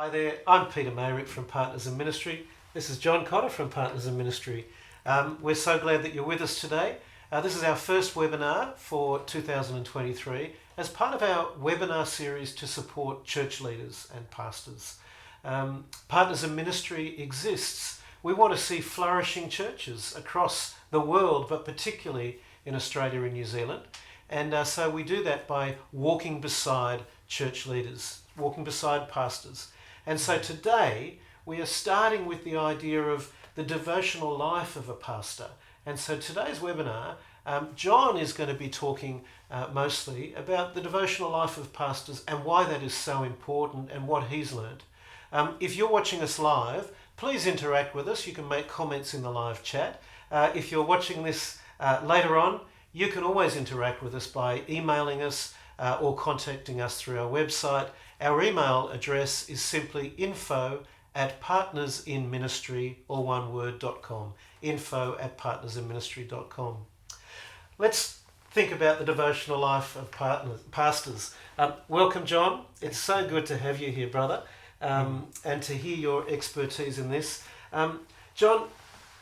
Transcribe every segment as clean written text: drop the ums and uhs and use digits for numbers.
Hi there, I'm Peter Mayrick from Partners in Ministry. This is John Cotter from Partners in Ministry. We're so glad that you're with us today. This is our first webinar for 2023 as part of our webinar series to support church leaders and pastors. Partners in Ministry exists. We want to see flourishing churches across the world, but particularly in Australia and New Zealand. And so we do that by walking beside church leaders, walking beside pastors. And so today we are starting with the idea of the devotional life of a pastor. And so today's webinar, John is going to be talking mostly about the devotional life of pastors and why that is so important and what he's learned. If you're watching us live, please interact with us. You can make comments in the live chat. If you're watching this later on, you can always interact with us by emailing us or contacting us through our website. Our email address is simply info@partnersinministry, all one word.com. info@partnersinministry.com. Let's think about the devotional life of pastors. Welcome, John. It's so good to have you here, brother, and to hear your expertise in this. John,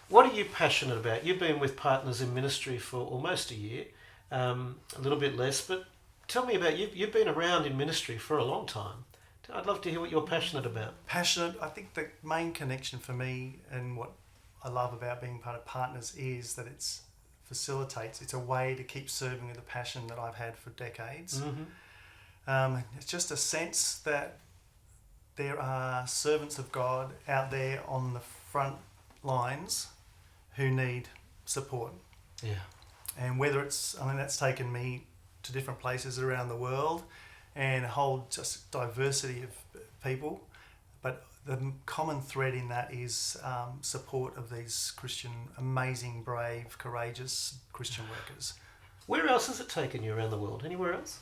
what are you passionate about? You've been with Partners in Ministry for almost a year, a little bit less, but tell me about you. You've been around in ministry for a long time. I'd love to hear what you're passionate about. Passionate, I think the main connection for me and what I love about being part of Partners is that it's a way to keep serving with a passion that I've had for decades. Mm-hmm. It's just a sense that there are servants of God out there on the front lines who need support. Yeah. And whether that's taken me to different places around the world and a whole just diversity of people, but the common thread in that is support of these amazing, brave, courageous Christian workers. Where else has it taken you around the world? Anywhere else?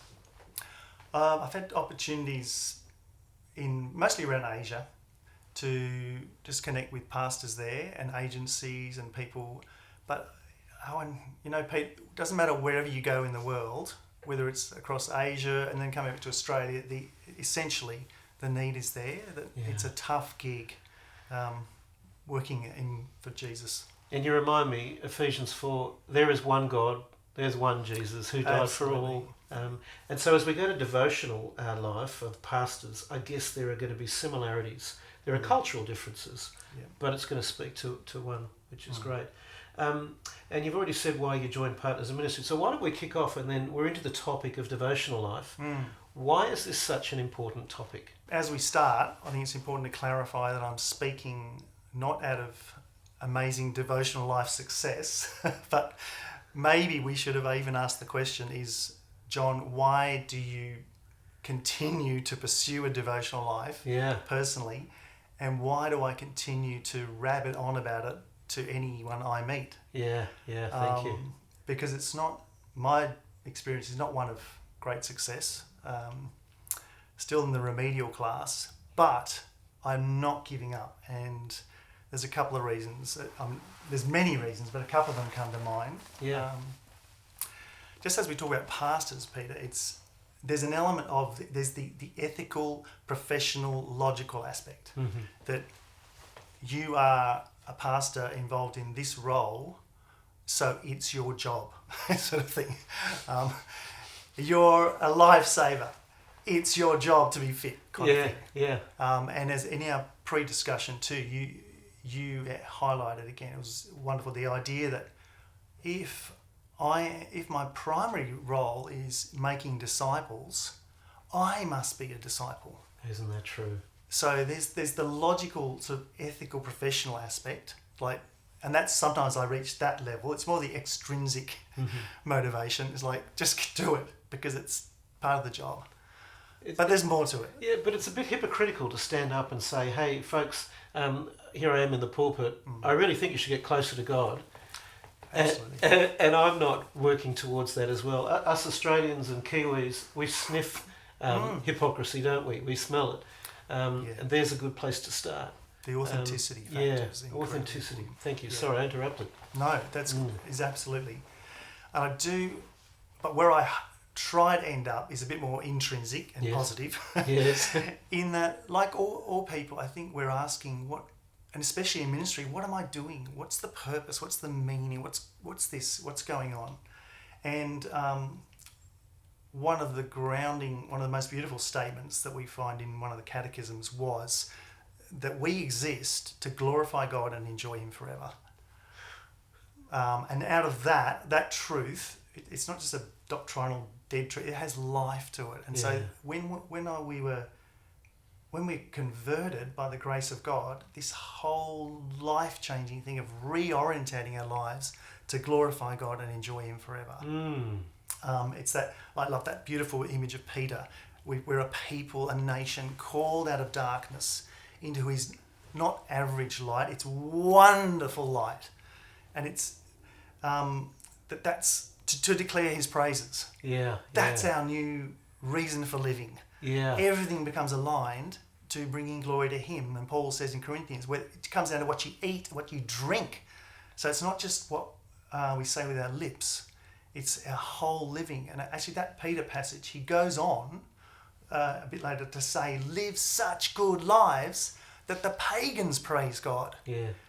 I've had opportunities mostly around Asia to just connect with pastors there and agencies and people. But Pete, it doesn't matter wherever you go in the world, whether it's across Asia and then coming back to Australia, essentially the need is there. It's a tough gig working for Jesus. And you remind me, Ephesians 4, there is one God, there's one Jesus who died Absolutely. for all. And so as we go to devotional life of pastors, I guess there are going to be similarities. There are cultural differences, but it's going to speak to one, which is great. And you've already said why you joined Partners in Ministry. So why don't we kick off and then we're into the topic of devotional life. Why is this such an important topic? As we start, I think it's important to clarify that I'm speaking not out of amazing devotional life success, but maybe we should have even asked the question is, John, why do you continue to pursue a devotional life personally? And why do I continue to rabbit on about it to anyone I meet? Thank you. Because my experience is not one of great success. Still in the remedial class, but I'm not giving up. And there's a couple of reasons. There's many reasons, but a couple of them come to mind. Just as we talk about pastors, Peter, there's an element of there's the ethical, professional, logical aspect that you are a pastor involved in this role, so it's your job, sort of thing. You're a lifesaver. It's your job to be fit, kind of thing. And as in our pre-discussion too, you highlighted again, it was wonderful, the idea that if my primary role is making disciples, I must be a disciple. Isn't that true? So there's the logical sort of ethical professional aspect, and that's sometimes I reach that level. It's more the extrinsic motivation. It's like, just do it because it's part of the job. But there's more to it. Yeah, but it's a bit hypocritical to stand up and say, hey, folks, here I am in the pulpit. I really think you should get closer to God. And I'm not working towards that as well. Us Australians and Kiwis, we sniff hypocrisy, don't we? We smell it. And there's a good place to start. The authenticity factor is incredible. Authenticity. Thank you. Sorry, I interrupted. No, is absolutely. And I do, but where I try to end up is a bit more intrinsic and positive. Yes. In that, like all people, I think we're asking what, and especially in ministry, what am I doing? What's the purpose? What's the meaning? What's this? What's going on? And one of the most beautiful statements that we find in one of the catechisms was that we exist to glorify God and enjoy Him forever. And out of that truth, it's not just a doctrinal dead truth; it has life to it. And so when we're converted by the grace of God, this whole life-changing thing of reorientating our lives to glorify God and enjoy Him forever. It's that, I love that beautiful image of Peter. We're a people, a nation called out of darkness into His not average light, it's wonderful light. And it's that's to declare His praises. That's our new reason for living. Everything becomes aligned to bringing glory to Him. And Paul says in Corinthians, where it comes down to what you eat, what you drink. So it's not just what we say with our lips, it's our whole living. And actually that Peter passage, he goes on a bit later to say, live such good lives that the pagans praise God.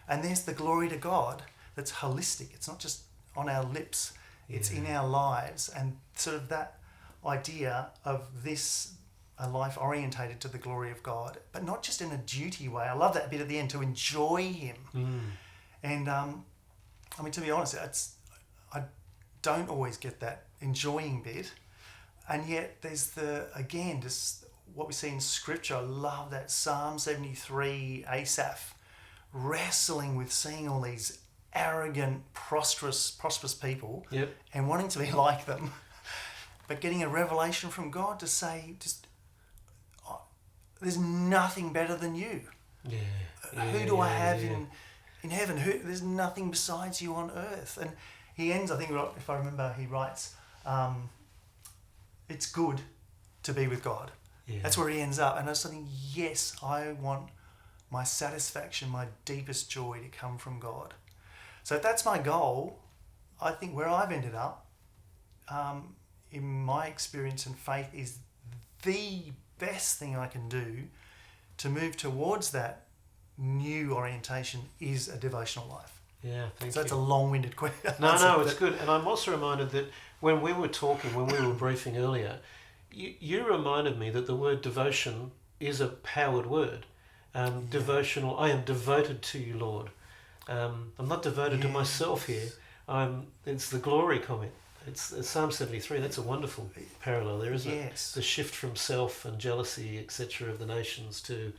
And there's the glory to God that's holistic. It's not just on our lips, it's in our lives. And sort of that idea of this, a life orientated to the glory of God, but not just in a duty way. I love that bit at the end, to enjoy Him. And I mean, to be honest, I don't always get that enjoying bit. And yet there's just what we see in Scripture. I love that Psalm 73, Asaph, wrestling with seeing all these arrogant, prosperous people and wanting to be like them, but getting a revelation from God to say, there's nothing better than you. Who do I have in heaven? There's nothing besides you on earth. And he ends, I think, if I remember, he writes, it's good to be with God. That's where he ends up. And I was thinking, yes, I want my satisfaction, my deepest joy to come from God. So if that's my goal, I think where I've ended up, in my experience and faith, is the best thing I can do to move towards that new orientation is a devotional life. Thank you. So it's a long-winded question. No, it's good. And I'm also reminded that when we were briefing earlier, you reminded me that the word devotion is a powered word. Devotional, I am devoted to you, Lord. I'm not devoted to myself here. It's the glory comment. It's Psalm 73. That's a wonderful parallel there, isn't it? The shift from self and jealousy, etc., of the nations to,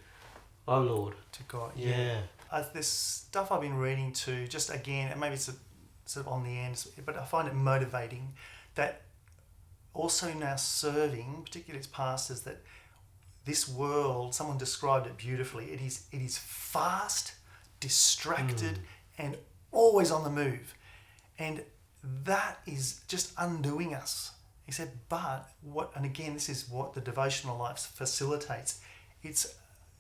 oh Lord. To God, there's stuff I've been reading too, just again, and maybe it's sort of on the end, but I find it motivating that also now serving, particularly as pastors, that this world, someone described it beautifully, it is fast, distracted, and always on the move. And that is just undoing us. He said, but what, and again, this is what the devotional life facilitates. It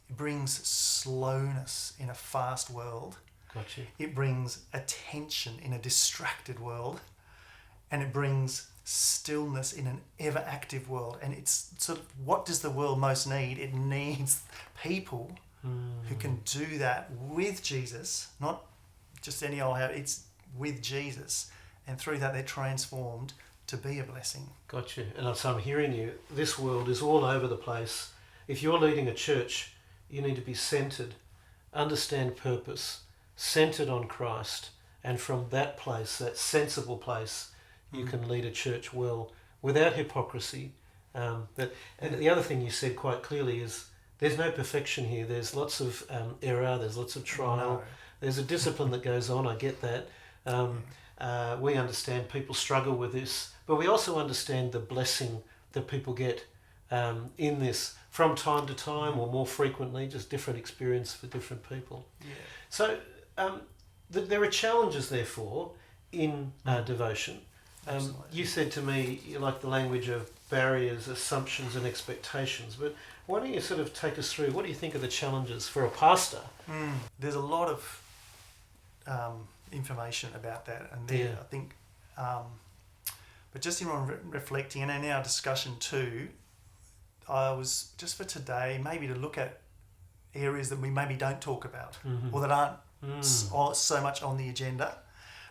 brings slowness in a fast world. Gotcha. It brings attention in a distracted world. And it brings stillness in an ever active world. And it's sort of, what does the world most need? It needs people who can do that with Jesus, not just any old habit, it's with Jesus. And through that, they're transformed to be a blessing. Gotcha. And so I'm hearing you. This world is all over the place. If you're leading a church, you need to be centered, understand purpose, centered on Christ. And from that place, that sensible place, you can lead a church well without hypocrisy. And the other thing you said quite clearly is there's no perfection here. There's lots of error. There's lots of trial. There's a discipline that goes on. I get that. We understand people struggle with this, but we also understand the blessing that people get in this from time to time or more frequently, just different experience for different people. So there are challenges, therefore, in devotion. You said to me you like the language of barriers, assumptions and expectations, but why don't you sort of take us through, what do you think are the challenges for a pastor? There's a lot of information about that, and I think But just in reflecting, and in our discussion too, I was just for today maybe to look at areas that we maybe don't talk about or that aren't so much on the agenda,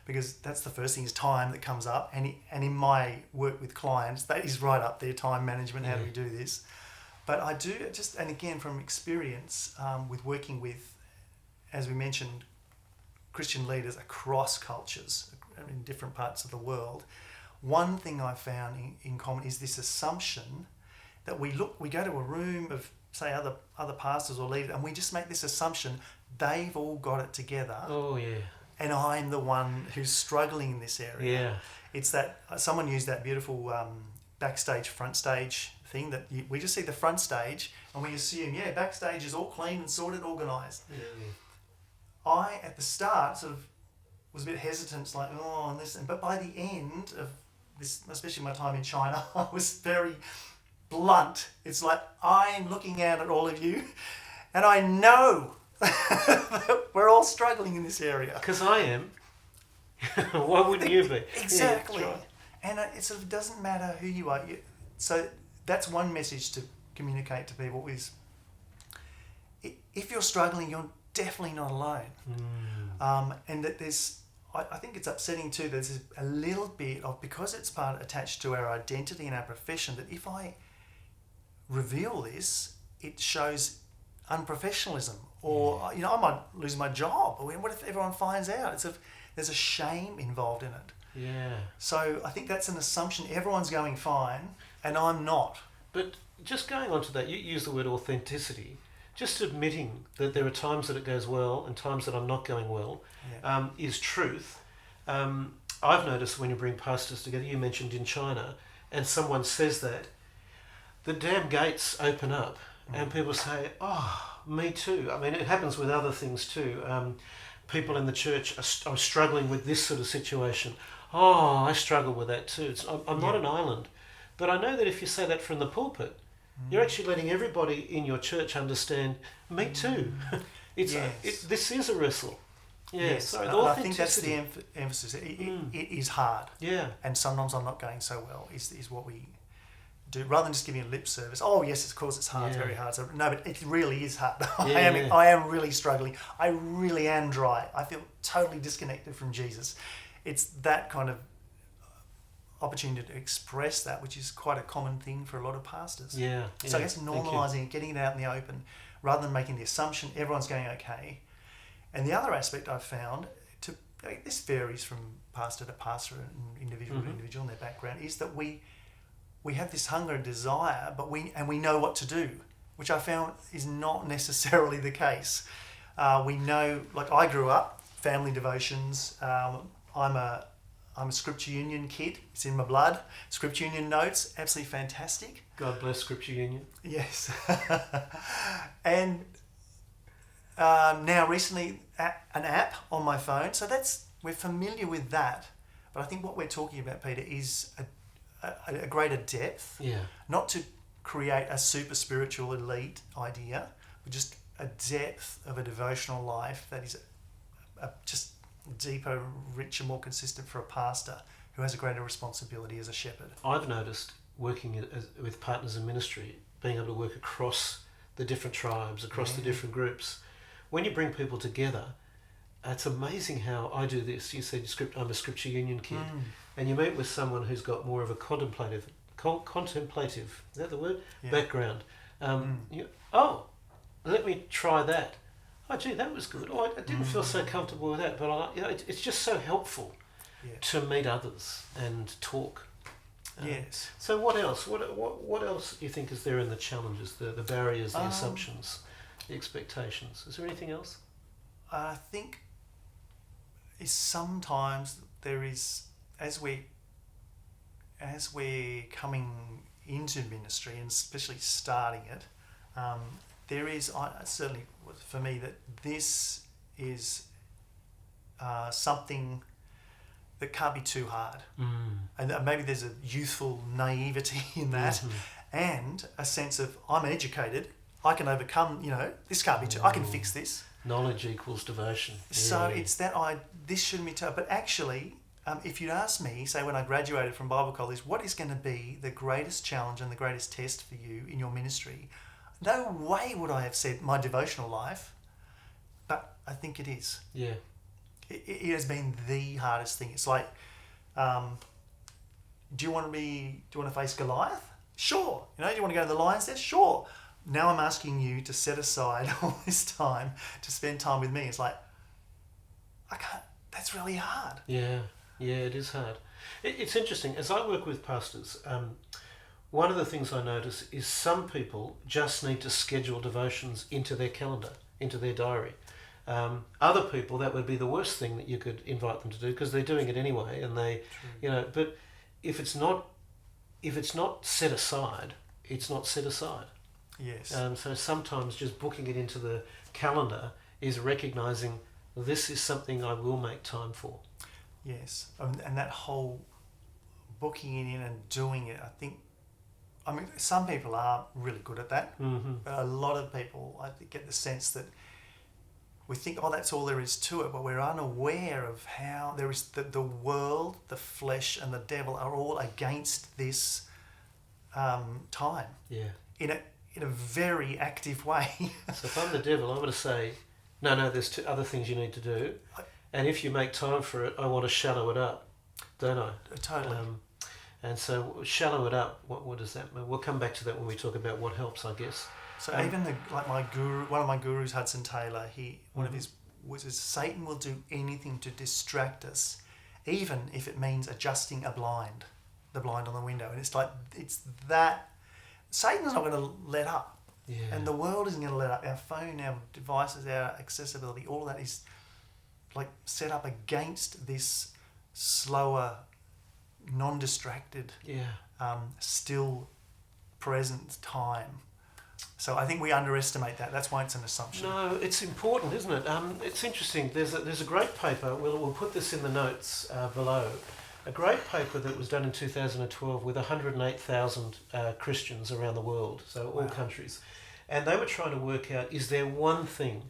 because that's the first thing is time that comes up, and in my work with clients that is right up there, time management, how do we do this. But I do just, and again from experience with working with, as we mentioned, Christian leaders across cultures in different parts of the world, one thing I found in common is this assumption that we go to a room of, say, other pastors or leaders, and we just make this assumption they've all got it together. Oh, yeah. And I'm the one who's struggling in this area. Yeah. It's that someone used that beautiful backstage, front stage thing that we just see the front stage and we assume, backstage is all clean and sorted, organised. Yeah. I, at the start, sort of was a bit hesitant. It's like, and this. But by the end of this, especially my time in China, I was very blunt. It's like, I'm looking out at all of you and I know we're all struggling in this area. Because I am. Why wouldn't you be? Exactly. Yeah, right. And it sort of doesn't matter who you are. So that's one message to communicate to people is, if you're struggling, you're definitely not alone. And that I think it's upsetting too, there's a little bit of, because it's part attached to our identity and our profession, that if I reveal this, it shows unprofessionalism, or I might lose my job, or what if everyone finds out? There's a shame involved in it. Yeah. So I think that's an assumption. Everyone's going fine and I'm not. But just going on to that, you use the word authenticity. Just admitting that there are times that it goes well and times that I'm not going well is truth. I've noticed when you bring pastors together, you mentioned in China, and someone says that, the damn gates open up and people say, me too. I mean, it happens with other things too. People in the church are struggling with this sort of situation. I struggle with that too. I'm not an island. But I know that if you say that from the pulpit, you're actually letting everybody in your church understand, me too. This is a wrestle. Yeah, yes. So I think that's the emphasis. It is hard. Yeah. And sometimes I'm not going so well is what we do. Rather than just giving a lip service, yes, of course it's hard, it's very hard. So, no, but it really is hard. I am really struggling. I really am dry. I feel totally disconnected from Jesus. It's that kind of opportunity to express that, which is quite a common thing for a lot of pastors. Yeah. So I guess normalising it, getting it out in the open, rather than making the assumption everyone's going okay. And the other aspect I've found, this varies from pastor to pastor and individual to individual in their background, is that we have this hunger and desire, but we know what to do, which I found is not necessarily the case. We know, like I grew up, family devotions. I'm a Scripture Union kid. It's in my blood. Scripture Union notes, absolutely fantastic. God bless Scripture Union. Yes. And now recently an app on my phone. So we're familiar with that. But I think what we're talking about, Peter, is a greater depth. Yeah. Not to create a super spiritual elite idea, but just a depth of a devotional life that is just deeper, richer, more consistent for a pastor who has a greater responsibility as a shepherd. I've noticed working with partners in ministry, being able to work across the different tribes, across the different groups. When you bring people together, it's amazing how I do this. You said I'm a Scripture Union kid, and you meet with someone who's got more of a contemplative, is that the word? Yeah. Background. Let me try that. Oh, gee, that was good. I didn't feel so comfortable with that, but it's just so helpful to meet others and talk. Yes. So what else? What else do you think is there in the challenges, the barriers, the assumptions, the expectations? Is there anything else? I think sometimes there is, as we're coming into ministry and especially starting it, there is certainly for me that this is something that can't be too hard, and maybe there's a youthful naivety in that, and a sense of I'm educated, I can overcome. This can't be too. I can fix this. Knowledge equals devotion. So it's that this shouldn't be tough, but actually, if you'd asked me, say when I graduated from Bible college, what is going to be the greatest challenge and the greatest test for you in your ministry, no way would I have said my devotional life, but I think it is. Yeah. It has been the hardest thing. It's like, do you want to face Goliath? Sure. Do you want to go to the lion's den? Sure. Now I'm asking you to set aside all this time to spend time with me. It's like, I can't. That's really hard. Yeah, it is hard. It's interesting. As I work with pastors, one of the things I notice is some people just need to schedule devotions into their calendar, into their diary. Other people, that would be the worst thing that you could invite them to do because they're doing it anyway, and they, But if it's not set aside, it's not set aside. Yes. So sometimes just booking it into the calendar is recognising this is something I will make time for. Yes, and that whole booking it in and doing it, I mean, some people are really good at that, but a lot of people, I get the sense that we think, that's all there is to it, but we're unaware of how there is the world, the flesh, and the devil are all against this time. Yeah. In a very active way. So if I'm the devil, I'm going to say, no, there's two other things you need to do, and if you make time for it, I want to shallow it up, don't I? Totally. And so shallow it up. What does that mean? We'll come back to that when we talk about what helps, I guess. So even my guru, one of my gurus, Hudson Taylor, one of his was Satan will do anything to distract us, even if it means adjusting the blind on the window. And it's that Satan's not going to let up. Yeah. And the world isn't going to let up. Our phone, our devices, our accessibility, all that is like set up against this slower, non-distracted, still present time. So I think we underestimate that. That's why it's an assumption. No, it's important, isn't it? It's interesting. There's a great paper. We'll put this in the notes below. A great paper that was done in 2012 with 108,000 Christians around the world, so all countries. And they were trying to work out, is there one thing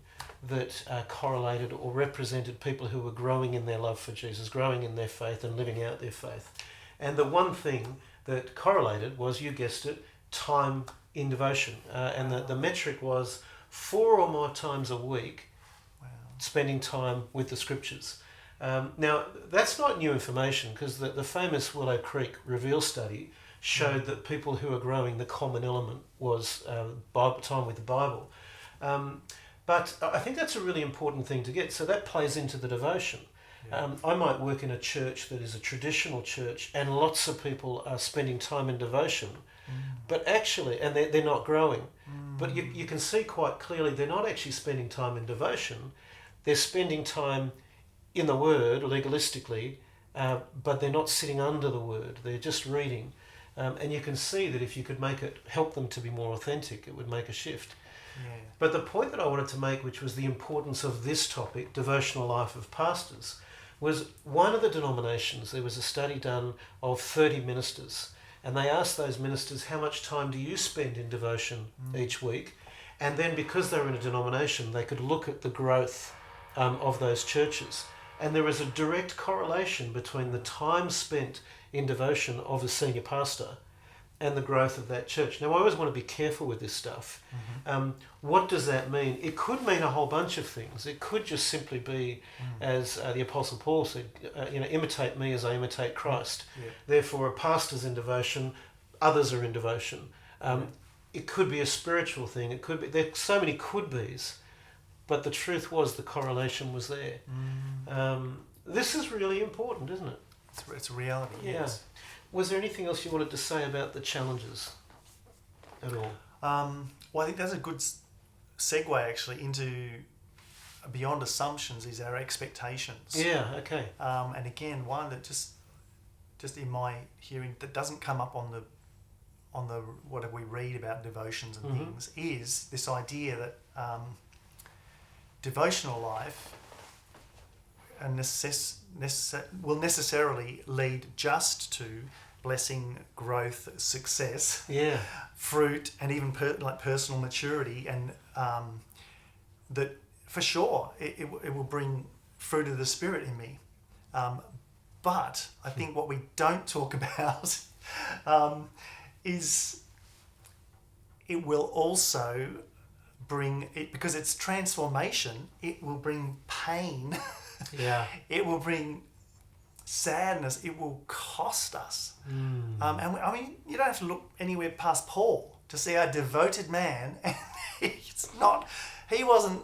that correlated or represented people who were growing in their love for Jesus, growing in their faith and living out their faith? And the one thing that correlated was, you guessed it, time in devotion. And the metric was 4 or more times a week spending time with the scriptures. Now, that's not new information, because the famous Willow Creek Reveal study showed that people who are growing, the common element was time with the Bible. But I think that's a really important thing to get. So that plays into the devotion. Yeah. I might work in a church that is a traditional church and lots of people are spending time in devotion, but actually, and they're not growing. But you can see quite clearly they're not actually spending time in devotion. They're spending time in the Word, legalistically, but they're not sitting under the Word. They're just reading. And you can see that if you could help them to be more authentic, it would make a shift. Yeah. But the point that I wanted to make, which was the importance of this topic, devotional life of pastors, was one of the denominations, there was a study done of 30 ministers, and they asked those ministers, how much time do you spend in devotion each week? And then because they were in a denomination, they could look at the growth of those churches. And there is a direct correlation between the time spent in devotion of a senior pastor and the growth of that church. Now, I always want to be careful with this stuff. What does that mean? It could mean a whole bunch of things. It could just simply be, as the Apostle Paul said, imitate me as I imitate Christ. Yeah. Therefore, a pastor's in devotion, others are in devotion. It could be a spiritual thing. It could be. There are so many could-bes, but the truth was the correlation was there. This is really important, isn't it? It's a reality. Yeah. Yes. Was there anything else you wanted to say about the challenges at all? Well, I think that's a good segue actually into beyond assumptions is our expectations. Yeah, okay. And again, one that just in my hearing that doesn't come up on the what we read about devotions and things is this idea that devotional life will necessarily lead just to blessing, growth, success, fruit, and even personal maturity, and that for sure it will bring fruit of the Spirit in me. But I think what we don't talk about is it will also bring it, because it's transformation, it will bring pain. Yeah. It will bring sadness. It will cost us. I mean, you don't have to look anywhere past Paul to see a devoted man, and he wasn't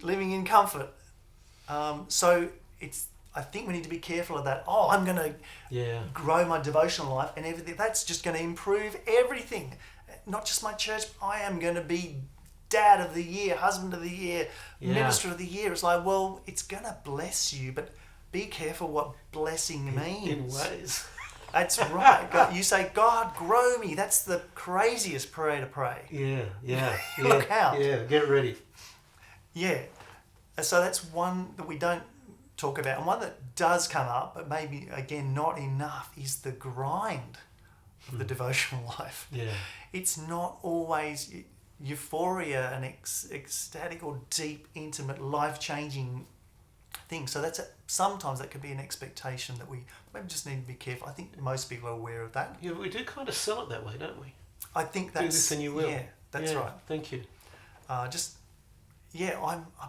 living in comfort. So I think we need to be careful of that. Oh, I'm going to grow my devotional life and everything. That's just going to improve everything. Not just my church. I am going to be dad of the year, husband of the year, minister of the year. It's like, well, it's going to bless you, but be careful what blessing means. In ways. That's right. God, you say, God, grow me. That's the craziest prayer to pray. Yeah. Look out. Yeah, get ready. Yeah. So that's one that we don't talk about. And one that does come up, but maybe, again, not enough, is the grind of the devotional life. Yeah. It's not always euphoria and ecstatic or deep, intimate, life-changing thing. So sometimes that could be an expectation that we maybe just need to be careful. I think most people are aware of that. Yeah, we do kind of sell it that way, don't we? I think that's... Do this and you will. Yeah, that's right. Thank you. I've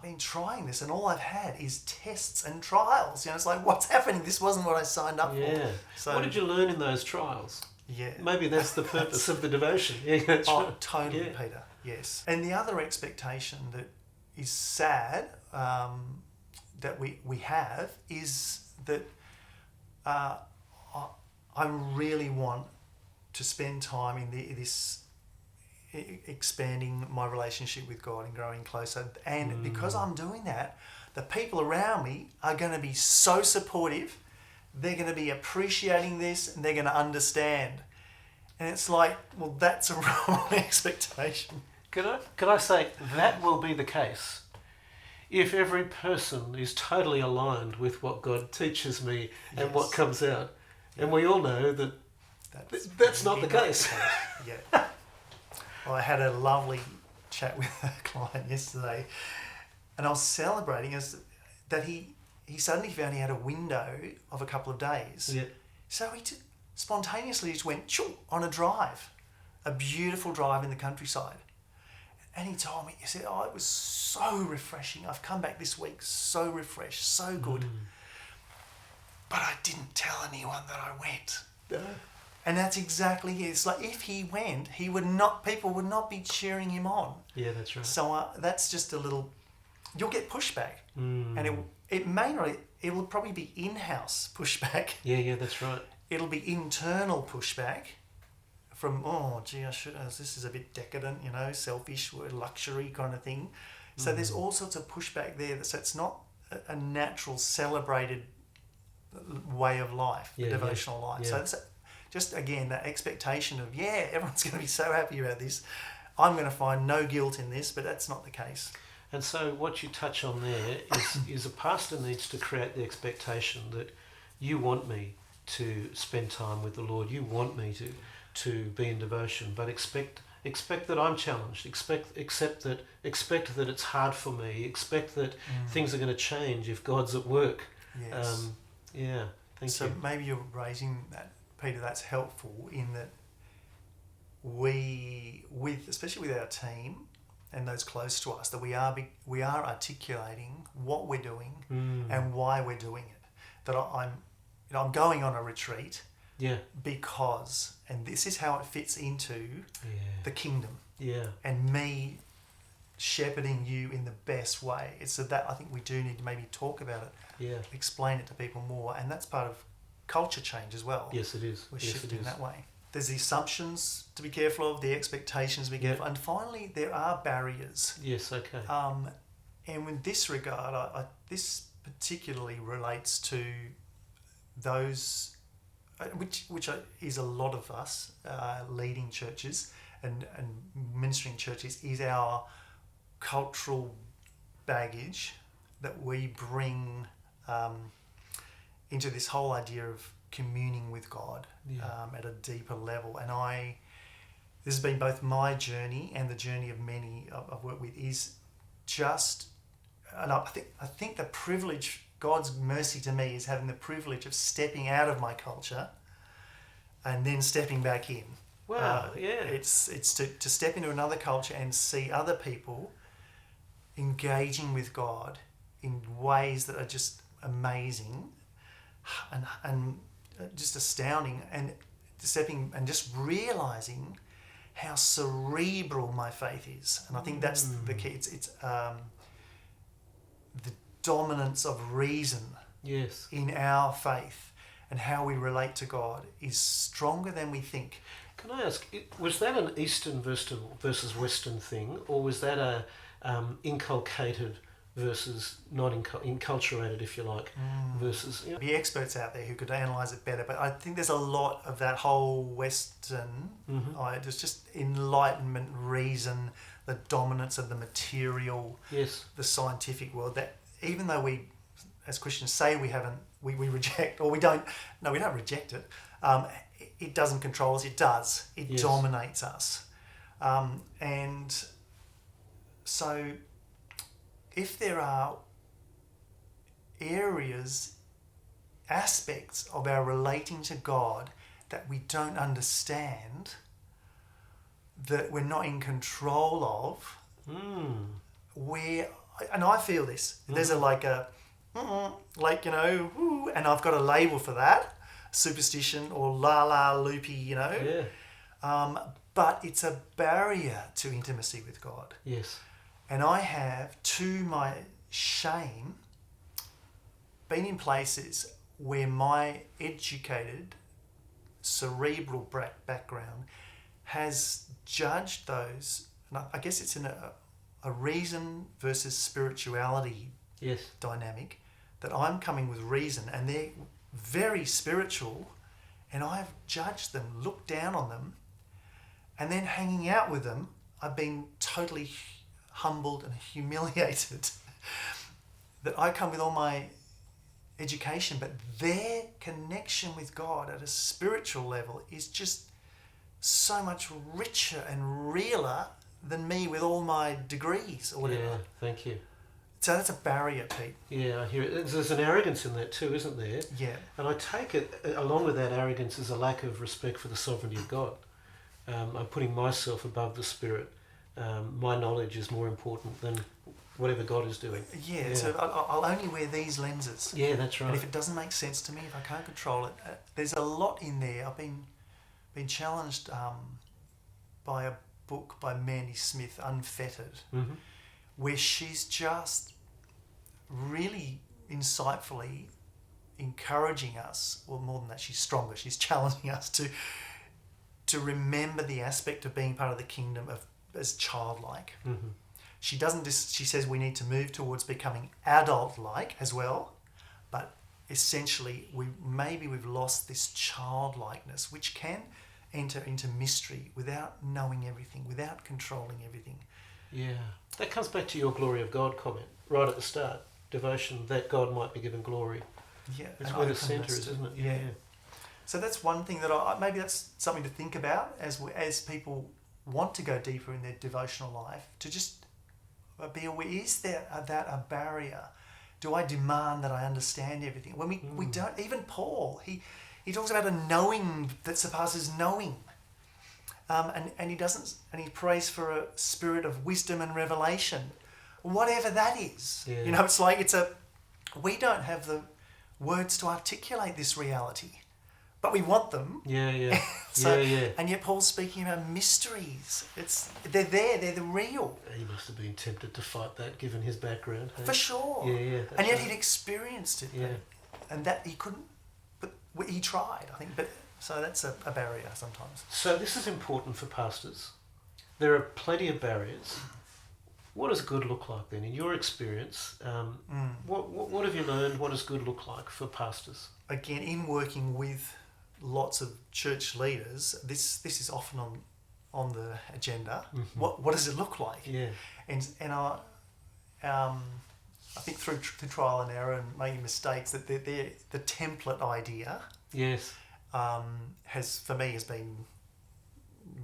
been trying this, and all I've had is tests and trials. It's like, what's happening? This wasn't what I signed up for. So, what did you learn in those trials? Yeah. Maybe that's the purpose of the devotion. Yeah, that's right. Totally, Peter. Yes. And the other expectation that is sad that we have is that I really want to spend time in this expanding my relationship with God and growing closer. And because I'm doing that, the people around me are going to be so supportive. They're going to be appreciating this, and they're going to understand. And it's like, well, that's a wrong expectation. Can I say that will be the case if every person is totally aligned with what God teaches me and what comes out. And we all know that that's not the case. Yeah. Well, I had a lovely chat with a client yesterday, and I was celebrating that he suddenly found he had a window of a couple of days. Yeah. So he spontaneously just went on a drive, a beautiful drive in the countryside. And he told me, he said, it was so refreshing. I've come back this week so refreshed, so good. But I didn't tell anyone that I went. No. And that's exactly it. It's like if he went, people would not be cheering him on. Yeah, that's right. So that's just a little, you'll get pushback. And it may not, it will probably be in-house pushback. Yeah, that's right. It'll be internal pushback from, this is a bit decadent, selfish, luxury kind of thing. So there's all sorts of pushback there. So it's not a natural, celebrated way of life, devotional life. Yeah. So it's just, again, that expectation of, everyone's going to be so happy about this. I'm going to find no guilt in this, but that's not the case. And so what you touch on there is a pastor needs to create the expectation that you want me to spend time with the Lord. You want me to be in devotion, but expect that I'm challenged. Expect that it's hard for me. Expect that things are going to change if God's at work. Yes. Thank you. So maybe you're raising that, Peter. That's helpful in that especially with our team and those close to us, that we are articulating what we're doing and why we're doing it. That I'm going on a retreat because, and this is how it fits into the kingdom. Yeah. And me shepherding you in the best way. It's that I think we do need to maybe talk about it. Yeah. Explain it to people more, and that's part of culture change as well. Yes, it is. We're shifting that way. There's the assumptions to be careful of, the expectations to be careful, and finally there are barriers. Yes, okay. And in this regard, this particularly relates to those, which is a lot of us leading churches and ministering churches, is our cultural baggage that we bring into this whole idea of communing with God at a deeper level. And this has been both my journey and the journey of many I've worked with, is just, and I think the privilege God's mercy to me is having the privilege of stepping out of my culture and then stepping back in. Wow, yeah. It's to step into another culture and see other people engaging with God in ways that are just amazing and just astounding, and stepping and just realizing how cerebral my faith is. And I think that's the key. It's the dominance of reason Yes. in our faith and how we relate to God is stronger than we think. Can I ask, was that an Eastern versus Western thing, or was that a inculcated versus not enculturated, if you like, versus... You know? Be experts out there who could analyse it better, but I think there's a lot of that whole Western, there's just enlightenment, reason, the dominance of the material, Yes. the scientific world, that even though we, as Christians, say we reject, or we don't reject it, it doesn't control us, it does. It Yes. dominates us. And so if there are aspects of our relating to God that we don't understand, that we're not in control of, and I feel this, there's and I've got a label for that, superstition or loopy, but it's a barrier to intimacy with God. Yes. And I have, to my shame, been in places where my educated, cerebral background has judged those, and I guess it's in a reason versus spirituality Yes. dynamic, that I'm coming with reason and they're very spiritual, and I've judged them, looked down on them, and then hanging out with them, I've been totally humbled and humiliated that I come with all my education, but their connection with God at a spiritual level is just so much richer and realer than me with all my degrees or whatever. Yeah, thank you. So that's a barrier, Pete. Yeah, I hear it. There's an arrogance in that too, isn't there? Yeah. And I take it, along with that arrogance, is a lack of respect for the sovereignty of God. I'm putting myself above the Spirit. My knowledge is more important than whatever God is doing. Yeah. So I'll only wear these lenses. Yeah, that's right. And if it doesn't make sense to me, if I can't control it, there's a lot in there. I've been challenged by a book by Mandy Smith, Unfettered, where she's just really insightfully encouraging us, or more than that, she's stronger, she's challenging us to remember the aspect of being part of the kingdom as childlike. She says we need to move towards becoming adult-like as well, but essentially we've lost this childlikeness, which can enter into mystery without knowing everything, without controlling everything. Yeah. That comes back to your glory of God comment right at the start. Devotion, that God might be given glory. Yeah. It's where the centre is, isn't it? Yeah. So that's one thing that maybe that's something to think about as people want to go deeper in their devotional life, to just be aware, is there a barrier? Do I demand that I understand everything? When we don't, even Paul, he talks about a knowing that surpasses knowing. And he prays for a spirit of wisdom and revelation, whatever that is. Yeah. It's like we don't have the words to articulate this reality, but we want them. Yeah. So, yeah. And yet Paul's speaking about mysteries. They're there, they're the real. He must have been tempted to fight that, given his background. Hey? For sure. Yeah. And yet he'd experienced it. Yeah. And that he couldn't, but he tried, I think. But so that's a barrier sometimes. So this is important for pastors. There are plenty of barriers. What does good look like then, in your experience? What have you learned? What does good look like for pastors? Again, in working with lots of church leaders, this is often on the agenda. What does it look like? Yeah. And I think through trial and error and making mistakes, that the template idea Yes. has been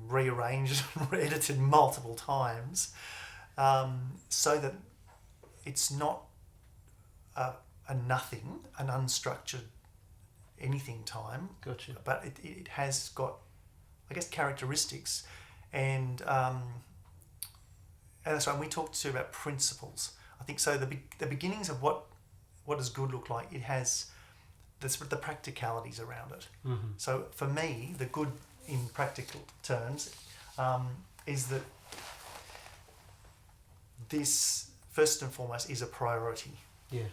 rearranged and edited multiple times, so that it's not a nothing, an unstructured anything time. Gotcha. But it has got, I guess, characteristics. And that's right, we talked too about principles. I think so the beginnings of what does good look like, it has the practicalities around it. Mm-hmm. So for me, the good in practical terms is that this, first and foremost, is a priority. Yeah.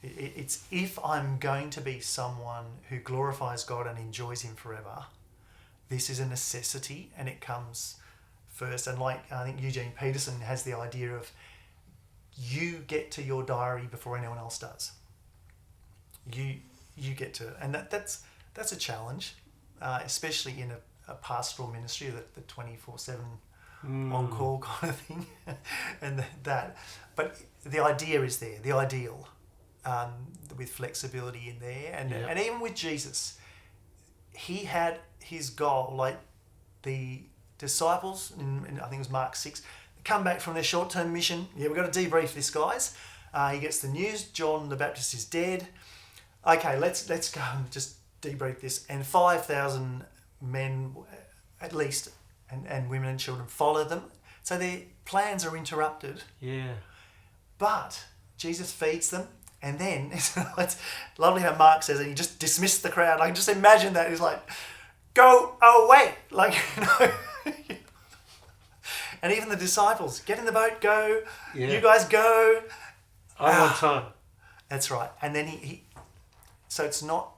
It's if I'm going to be someone who glorifies God and enjoys Him forever, this is a necessity, and it comes first. And like I think Eugene Peterson has the idea of, you get to your diary before anyone else does. You get to it, and that's a challenge, especially in a pastoral ministry, the 24/7 on call kind of thing, and that. But the idea is there, the ideal, with flexibility in there, and even with Jesus, he had his goal. Like the disciples, in I think it was Mark 6, come back from their short-term mission. Yeah, we've got to debrief this, guys. He gets the news, John the Baptist is dead. Okay, let's go and just debrief this. And 5,000 men, at least, and women and children follow them. So their plans are interrupted. Yeah. But Jesus feeds them. And then, it's lovely how Mark says it, he just dismissed the crowd. I can just imagine that. He's like, go away. Like, And even the disciples, get in the boat, go. Yeah. You guys go. I'm on time. That's right. And then he so it's not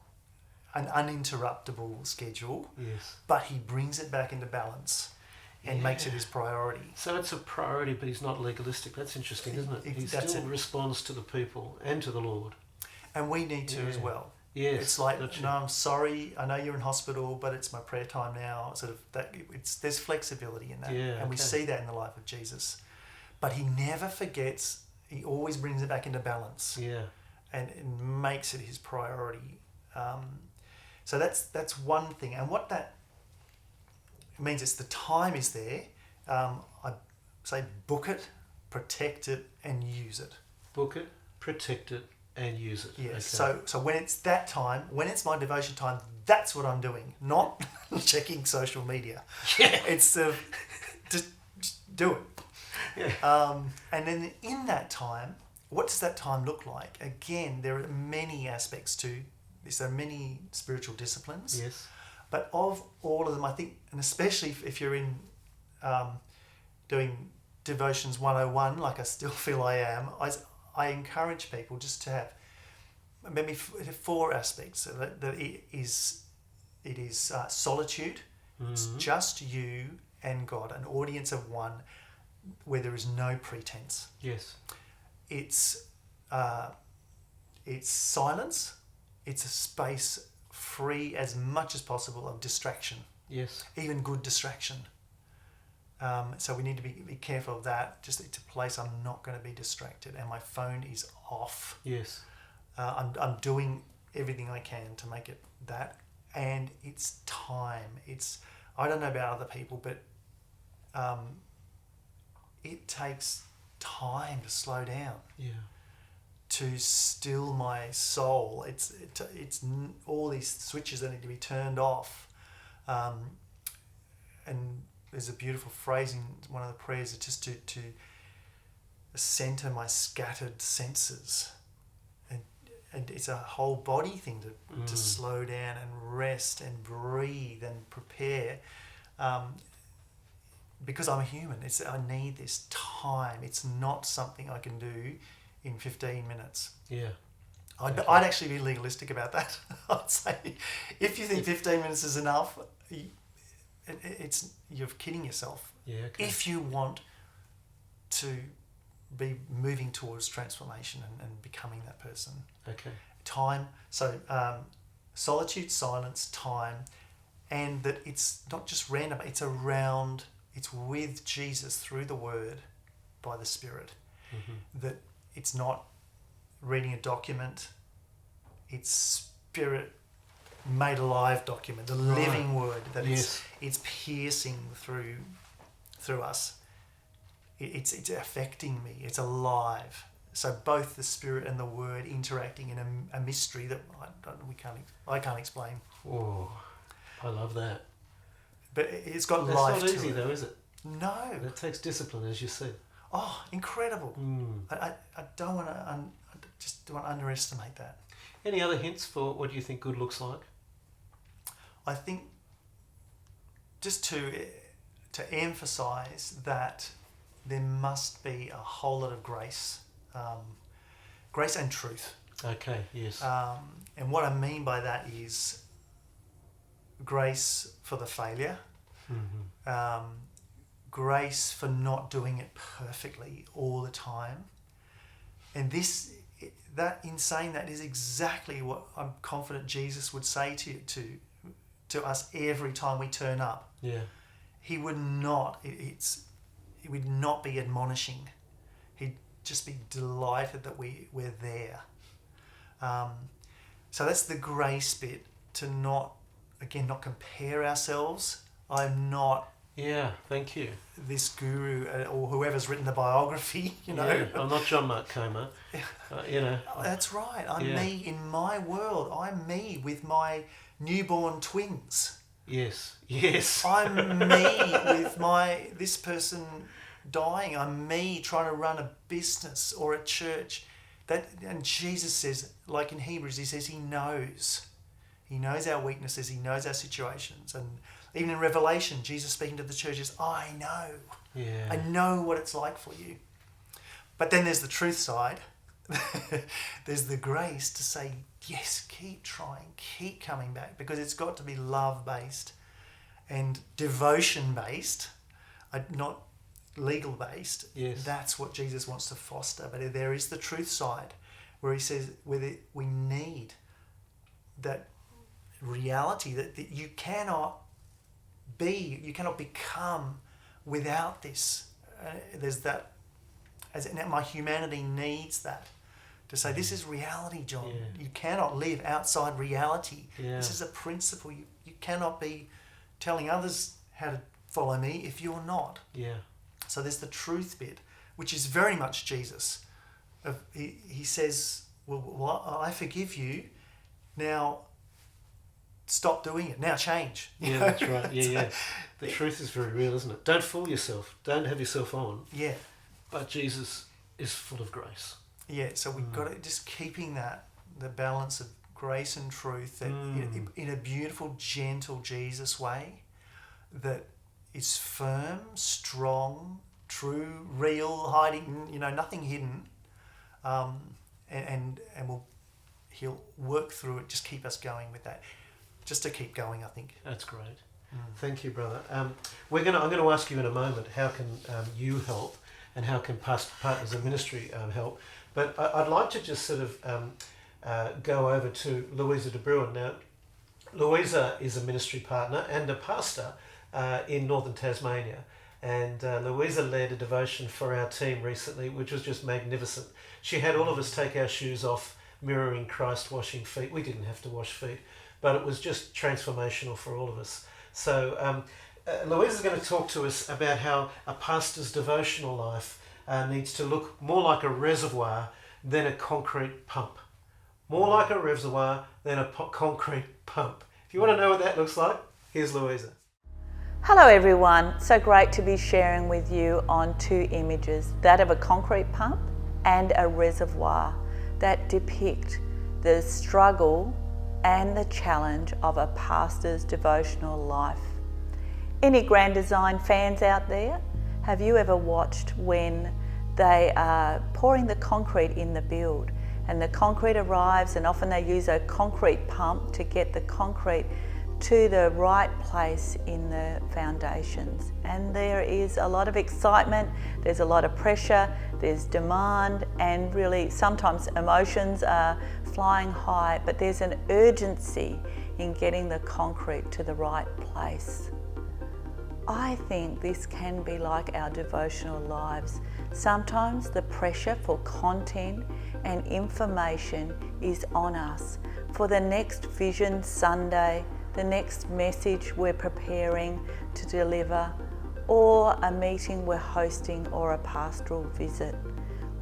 an uninterruptible schedule, yes, but he brings it back into balance and makes it his priority. So it's a priority, but he's not legalistic. That's interesting, isn't it? He still responds to the people and to the Lord. And we need to as well. Yes, it's like, no, I'm sorry, I know you're in hospital, but it's my prayer time now. Sort of that. There's flexibility in that, and we see that in the life of Jesus. But he never forgets. He always brings it back into balance. Yeah, and makes it his priority. So that's one thing, and what that means is the time is there. I say book it, protect it, and use it. Book it, protect it, and use it. Yes. Okay. So when it's that time, when it's my devotion time, that's what I'm doing, not checking social media. Yeah. It's just do it. Yeah. And then in that time, what does that time look like? Again, there are many aspects to this. There are many spiritual disciplines. Yes. But of all of them, I think, and especially if you're in doing Devotions 101, like I still feel I am, I encourage people just to have maybe 4 aspects. That it is solitude. Mm-hmm. It's just you and God, an audience of one, where there is no pretense. Yes. It's silence. It's a space free as much as possible of distraction. Yes. Even good distraction. So we need to be careful of that. Just it's a place I'm not going to be distracted, and my phone is off. Yes. I'm doing everything I can to make it that, and it's time. I don't know about other people, but it takes time to slow down. Yeah. To still my soul. It's all these switches that need to be turned off. And there's a beautiful phrase in one of the prayers, it's just to center my scattered senses. And it's a whole body thing to slow down and rest and breathe and prepare. Because I'm a human, I need this time. It's not something I can do in 15 minutes. Yeah. I'd actually be legalistic about that. I'd say, if you think 15 minutes is enough, you're kidding yourself. Yeah. Okay. If you want to be moving towards transformation and becoming that person. Okay. Time. So solitude, silence, time, and that it's not just random. It's around. It's with Jesus through the Word, by the Spirit. Mm-hmm. That it's not reading a document. It's Spirit made alive document, the living Word. That it's piercing through us. It's affecting me. It's alive. So both the Spirit and the Word interacting in a mystery that I can't explain. Oh, I love that. But it's got That's life not to easy it. though, is it? No. It takes discipline, as you said. Oh, incredible. Mm. I don't want to just don't want to underestimate that. Any other hints for what you think good looks like? I think just to emphasise that there must be a whole lot of grace, grace and truth. Okay, yes. And what I mean by that is grace for the failure, grace for not doing it perfectly all the time, and in saying that is exactly what I'm confident Jesus would say to us every time we turn up. Yeah. He would not. He would not be admonishing. He'd just be delighted that we're there. So that's the grace bit, to not compare ourselves. I'm not. Yeah, thank you. This guru or whoever's written the biography, Yeah, I'm not John Mark Comer. That's right. I'm me in my world. I'm me with my newborn twins. Yes. I'm me with this person dying. I'm me trying to run a business or a church. And Jesus says, like in Hebrews, he says he knows. He knows our weaknesses. He knows our situations. And even in Revelation, Jesus speaking to the churches, I know. Yeah. I know what it's like for you. But then there's the truth side. There's the grace to say, yes, keep trying, keep coming back, because it's got to be love-based and devotion-based, not legal-based. Yes. That's what Jesus wants to foster. But there is the truth side, where he says we need that reality that you cannot become without this. There's that, my humanity needs that. To say, this is reality, John. Yeah. You cannot live outside reality. Yeah. This is a principle. You cannot be telling others how to follow me if you're not. Yeah. So there's the truth bit, which is very much Jesus. He says, well, I forgive you. Now, stop doing it. Now change. Yeah, that's right. Yeah. The truth is very real, isn't it? Don't fool yourself. Don't have yourself on. Yeah. But Jesus is full of grace. Yeah, so we've got to just keeping the balance of grace and truth that in a beautiful, gentle Jesus way that is firm, strong, true, real, hiding, nothing hidden, and he'll work through it. Just keep us going with that, just to keep going. I think that's great. Thank you, brother. I'm going to ask you in a moment how can you help, and how can Partners in Ministry help. But I'd like to just sort of go over to Louisa De Bruyn. Now, Louisa is a ministry partner and a pastor in northern Tasmania. And Louisa led a devotion for our team recently, which was just magnificent. She had all of us take our shoes off, mirroring Christ washing feet. We didn't have to wash feet, but it was just transformational for all of us. So Louisa is going to talk to us about how a pastor's devotional life needs to look more like a reservoir than a concrete pump. More like a reservoir than a concrete pump. If you want to know what that looks like, here's Louisa. Hello everyone, so great to be sharing with you on two images, that of a concrete pump and a reservoir, that depict the struggle and the challenge of a pastor's devotional life. Any Grand Design fans out there? Have you ever watched when they are pouring the concrete in the build and the concrete arrives, and often they use a concrete pump to get the concrete to the right place in the foundations, and there is a lot of excitement, there's a lot of pressure, there's demand, and really sometimes emotions are flying high, but there's an urgency in getting the concrete to the right place. I think this can be like our devotional lives. Sometimes the pressure for content and information is on us for the next Vision Sunday, the next message we're preparing to deliver, or a meeting we're hosting, or a pastoral visit.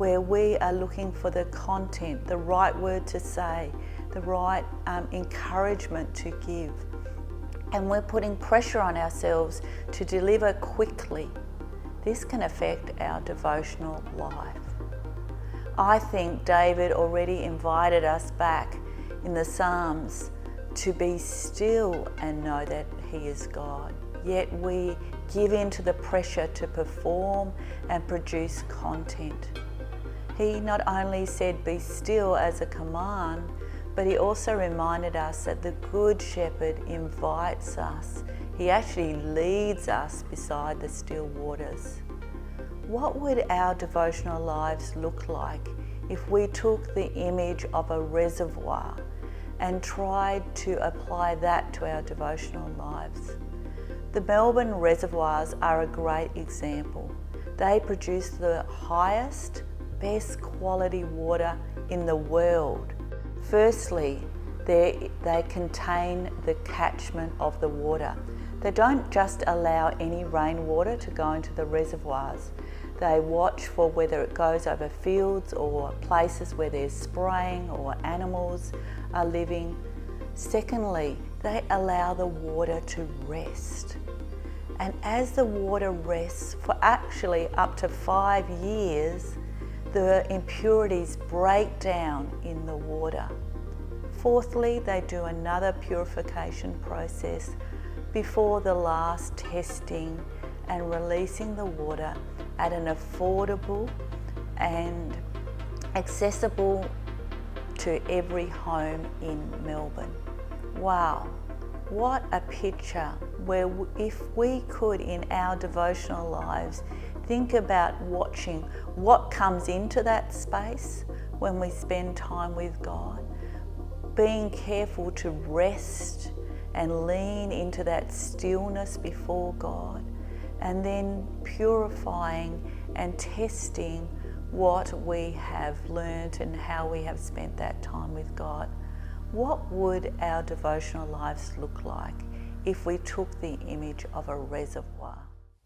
where we are looking for the content, the right word to say, the right encouragement to give. And we're putting pressure on ourselves to deliver quickly. This can affect our devotional life. I think David already invited us back in the Psalms to be still and know that He is God. Yet we give in to the pressure to perform and produce content. He not only said be still as a command, but He also reminded us that the Good Shepherd invites us. He actually leads us beside the still waters. What would our devotional lives look like if we took the image of a reservoir and tried to apply that to our devotional lives? The Melbourne reservoirs are a great example. They produce the highest, best quality water in the world. Firstly, they contain the catchment of the water. They don't just allow any rainwater to go into the reservoirs. They watch for whether it goes over fields or places where there's spraying or animals are living. Secondly, they allow the water to rest. And as the water rests for actually up to 5 years, the impurities break down in the water. Fourthly, they do another purification process before the last testing and releasing the water at an affordable and accessible to every home in Melbourne. Wow, what a picture where if we could in our devotional lives think about watching what comes into that space when we spend time with God, being careful to rest and lean into that stillness before God, and then purifying and testing what we have learned and how we have spent that time with God. What would our devotional lives look like if we took the image of a reservoir?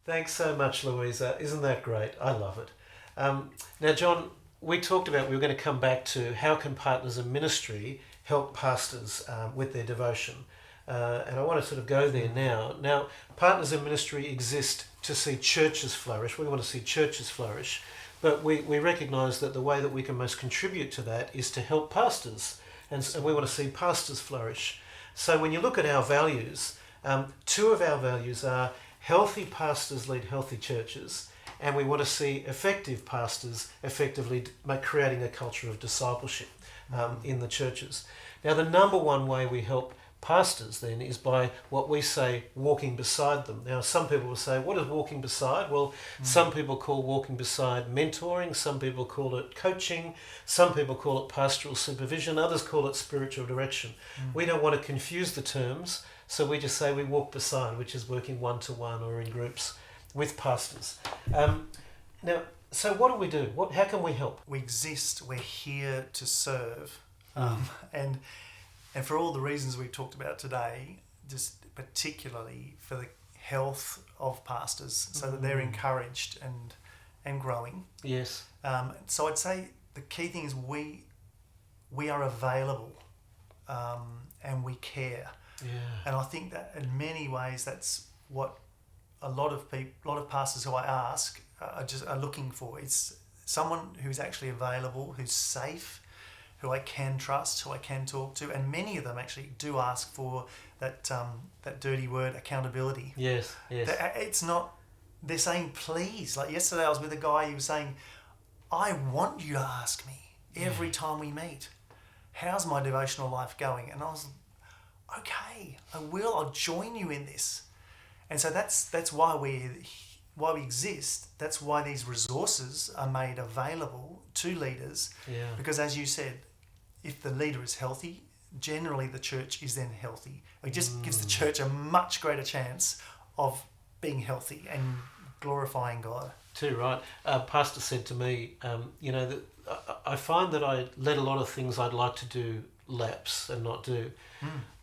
Thanks so much, Louisa. Isn't that great? I love it. Now, John, we talked about we were going to come back to how can partners in ministry help pastors with their devotion. And I want to sort of go there now. Now, partners in ministry exist to see churches flourish. We want to see churches flourish. But we recognise that the way that we can most contribute to that is to help pastors. And we want to see pastors flourish. So when you look at our values, two of our values are healthy pastors lead healthy churches, and we want to see effective pastors effectively creating a culture of discipleship in the churches. Now, the number one way we help pastors then is by what we say walking beside them. Now, some people will say, what is walking beside? Well, some people call walking beside mentoring, some people call it coaching, some people call it pastoral supervision, others call it spiritual direction. We don't want to confuse the terms, so we just say we walk beside, which is working one-to-one or in groups with pastors. Now, so what do we do? How can we help? We exist, we're here to serve. And for all the reasons we've talked about today, just particularly for the health of pastors, so that they're encouraged and growing. Yes. So I'd say the key thing is we are available and we care. Yeah. And I think that in many ways that's what a lot of pastors who I ask are looking for. It's someone who's actually available, who's safe, who I can trust, who I can talk to, and many of them actually do ask for that dirty word, accountability. Yes. It's not. They're saying please. Like yesterday, I was with a guy. He was saying, "I want you to ask me every time we meet, how's my devotional life going?" And I was, okay, I will. I'll join you in this. And so that's why we exist. That's why these resources are made available to leaders. Yeah. Because as you said, if the leader is healthy, generally the church is then healthy. It just gives the church a much greater chance of being healthy and glorifying God. Too right. Pastor said to me, that I find that I let a lot of things I'd like to do lapse and not do.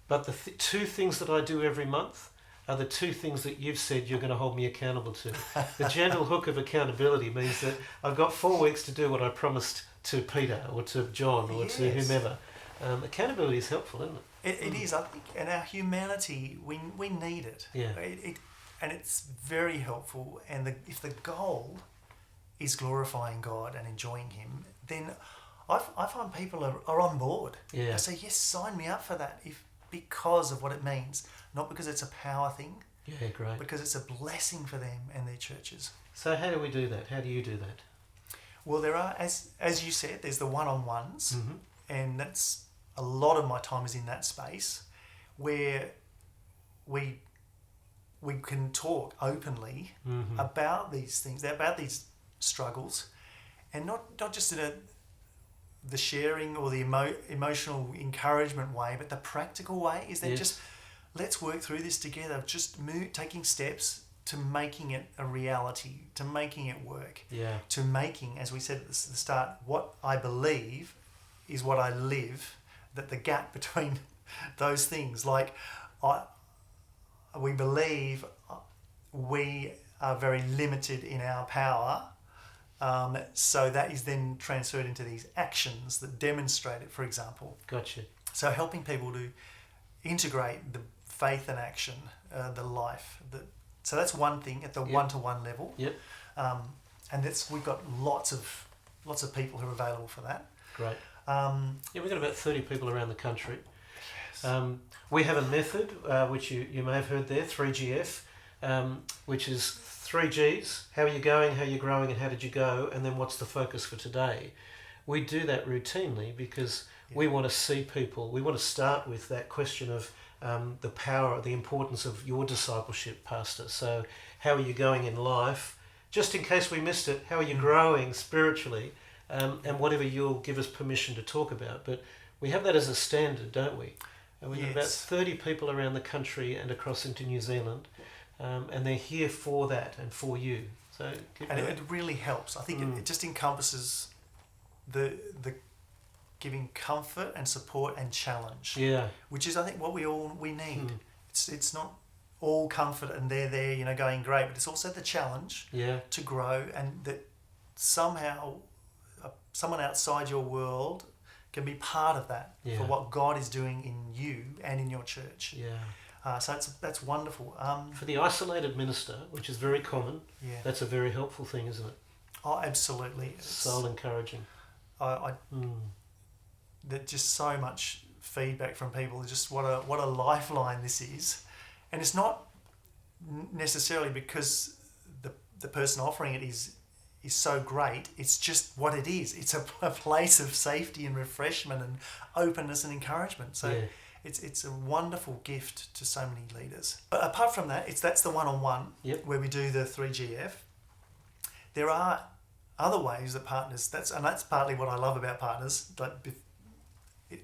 But the two things that I do every month are the two things that you've said you're going to hold me accountable to. The gentle hook of accountability means that I've got 4 weeks to do what I promised to Peter or to John or to whomever. Accountability is helpful, isn't it? It is, I think, and our humanity, we need it. Yeah. And it's very helpful. And if the goal is glorifying God and enjoying Him, then I find people are on board. Yeah. I say, yes, sign me up for that because of what it means, not because it's a power thing. Yeah, great. Because it's a blessing for them and their churches. So how do we do that? How do you do that? Well, there are, as you said, there's the one-on-ones, Mm-hmm. and that's a lot of my time is in that space where we can talk openly Mm-hmm. about these things, about these struggles, and not just in the sharing or the emotional encouragement way, but the practical way is that just let's work through this together, just taking steps to making it a reality, to making it work, to making, as we said at the start, what I believe is what I live, that the gap between those things, like we believe we are very limited in our power, so that is then transferred into these actions that demonstrate it, for example. Gotcha. So helping people to integrate the faith and action, the life. So that's one thing at the one-to-one level. Yep. And we've got lots of people who are available for that. Great. We've got about 30 people around the country. Yes. We have a method, which you may have heard there, 3GF, which is 3 Gs, how are you going, how are you growing, and how did you go, and then what's the focus for today. We do that routinely because we want to see people, we want to start with that question of the power, the importance of your discipleship, Pastor. So how are you going in life? Just in case we missed it, how are you growing spiritually? And whatever you'll give us permission to talk about. But we have that as a standard, don't we? And we've got about 30 people around the country and across into New Zealand. And they're here for that and for you. So it really helps. I think it just encompasses the giving comfort and support and challenge. Yeah. Which is, I think, what we need. It's not all comfort and they're there, going great, but it's also the challenge to grow, and that somehow someone outside your world can be part of that for what God is doing in you and in your church. Yeah. So that's wonderful. For the isolated minister, which is very common, that's a very helpful thing, isn't it? Oh, absolutely. Soul encouraging. There's just so much feedback from people. Just what a lifeline this is, and it's not necessarily because the person offering it is so great. It's just what it is. It's a place of safety and refreshment and openness and encouragement. So it's a wonderful gift to so many leaders. But apart from that, that's the one-on-one where we do the 3GF. There are other ways that partners. That's partly what I love about partners. Like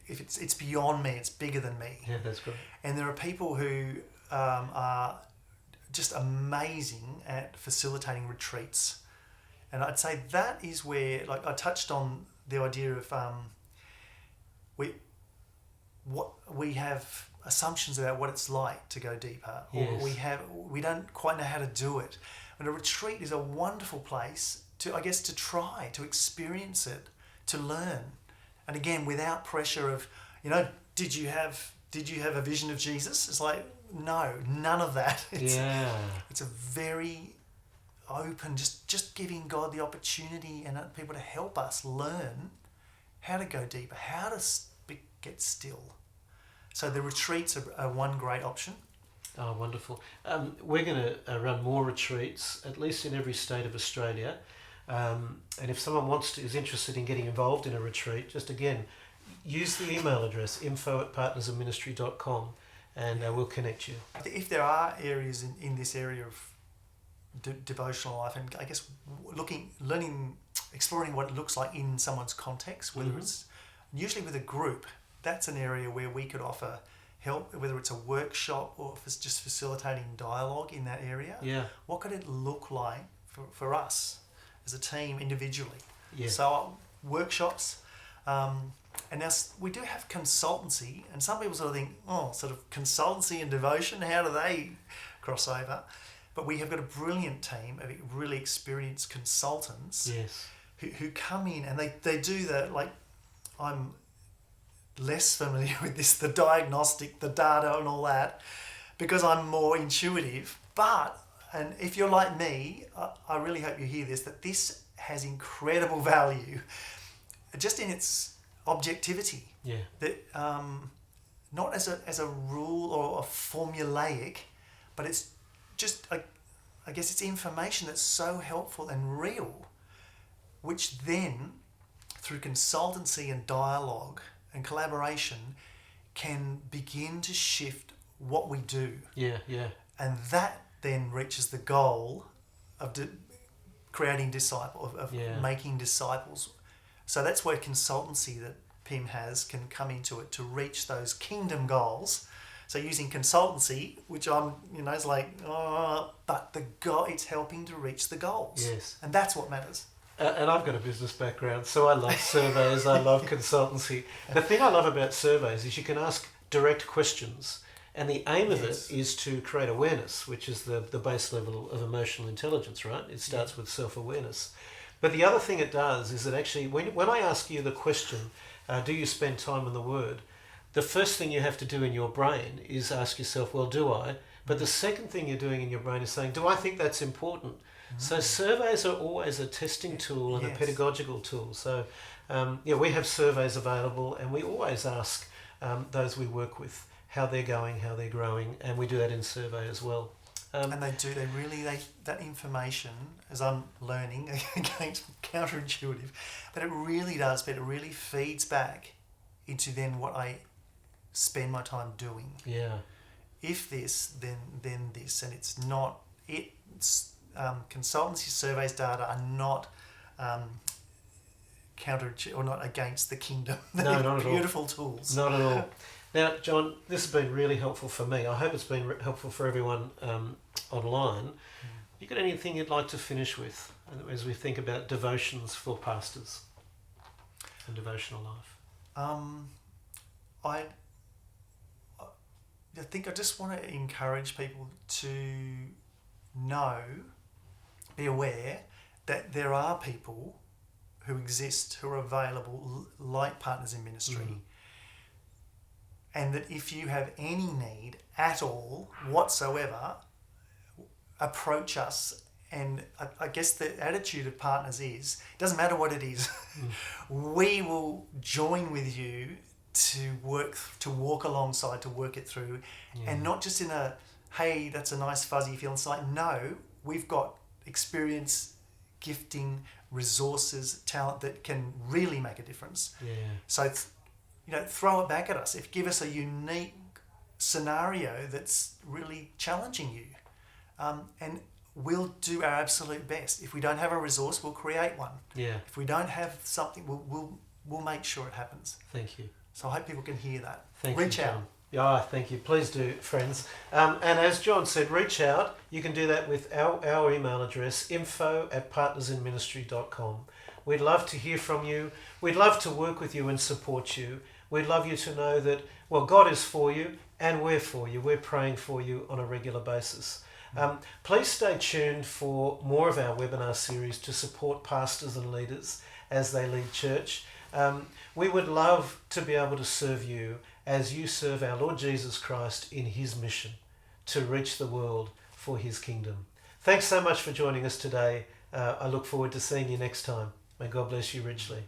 if it's beyond me, it's bigger than me. Yeah, that's great. And there are people who are just amazing at facilitating retreats. And I'd say that is where, like I touched on the idea of we have assumptions about what it's like to go deeper, or we don't quite know how to do it. And a retreat is a wonderful place to try to experience it, to learn, and again without pressure of did you have a vision of Jesus? It's like no, none of that. It's a very open, just giving God the opportunity and people to help us learn how to go deeper, how to get still. So the retreats are one great option. Oh, wonderful. We're going to run more retreats, at least in every state of Australia. And if someone is interested in getting involved in a retreat, just again, use the email address info@partnersofministry.com and we'll connect you. If there are areas in this area of devotional life, and I guess exploring what it looks like in someone's context, whether it's usually with a group, that's an area where we could offer help, whether it's a workshop or if it's just facilitating dialogue in that area. What could it look like for us as a team individually? So workshops, and now we do have consultancy, and some people sort of think, sort of consultancy and devotion, how do they crossover. But we have got a brilliant team of really experienced consultants Yes. who come in and they do I'm less familiar with this, the diagnostic, the data and all that, because I'm more intuitive. And if you're like me, I really hope you hear this, that this has incredible value just in its objectivity. Yeah. That not as a rule or a formulaic, but it's just, I guess it's information that's so helpful and real, which then, through consultancy and dialogue and collaboration, can begin to shift what we do. Yeah, yeah. And that then reaches the goal of creating disciples, of making disciples. So that's where consultancy that PIM has can come into it to reach those kingdom goals. So using consultancy, which it's like, but it's helping to reach the goals. Yes. And that's what matters. And I've got a business background, so I love surveys, I love consultancy. The thing I love about surveys is you can ask direct questions, and the aim of it is to create awareness, which is the base level of emotional intelligence, right? It starts with self-awareness. But the other thing it does is that actually, when I ask you the question, do you spend time in the Word? The first thing you have to do in your brain is ask yourself, well, do I? But the second thing you're doing in your brain is saying, do I think that's important? So surveys are always a testing tool and a pedagogical tool. So we have surveys available, and we always ask those we work with how they're going, how they're growing, and we do that in survey as well. And that information, as I'm learning, again, it's counterintuitive, but it really does, but it really feeds back into then what I spend my time doing. Yeah. If this, then this, and it's not, consultancy surveys data are not or not against the kingdom. No, not at all. Beautiful tools. Not at all. Now, John, this has been really helpful for me. I hope it's been helpful for everyone online. You got anything you'd like to finish with as we think about devotions for pastors and devotional life? I think I just want to encourage people to be aware that there are people who exist, who are available, like partners in ministry. And that if you have any need at all whatsoever, approach us. And I guess the attitude of partners is, it doesn't matter what it is, we will join with you to walk alongside, to work it through, and not just in a, hey, that's a nice fuzzy feeling. It's like, no, we've got experience, gifting, resources, talent that can really make a difference. Yeah. So, throw it back at us. Give us a unique scenario that's really challenging you, and we'll do our absolute best. If we don't have a resource, we'll create one. Yeah. If we don't have something, we'll make sure it happens. Thank you. So I hope people can hear that. Reach out. Yeah, thank you. Please do, friends. And as John said, reach out. You can do that with our email address, info@partnersinministry.com. We'd love to hear from you. We'd love to work with you and support you. We'd love you to know that, well, God is for you and we're for you. We're praying for you on a regular basis. Please stay tuned for more of our webinar series to support pastors and leaders as they lead church. We would love to be able to serve you as you serve our Lord Jesus Christ in his mission to reach the world for his kingdom. Thanks so much for joining us today. I look forward to seeing you next time. May God bless you richly.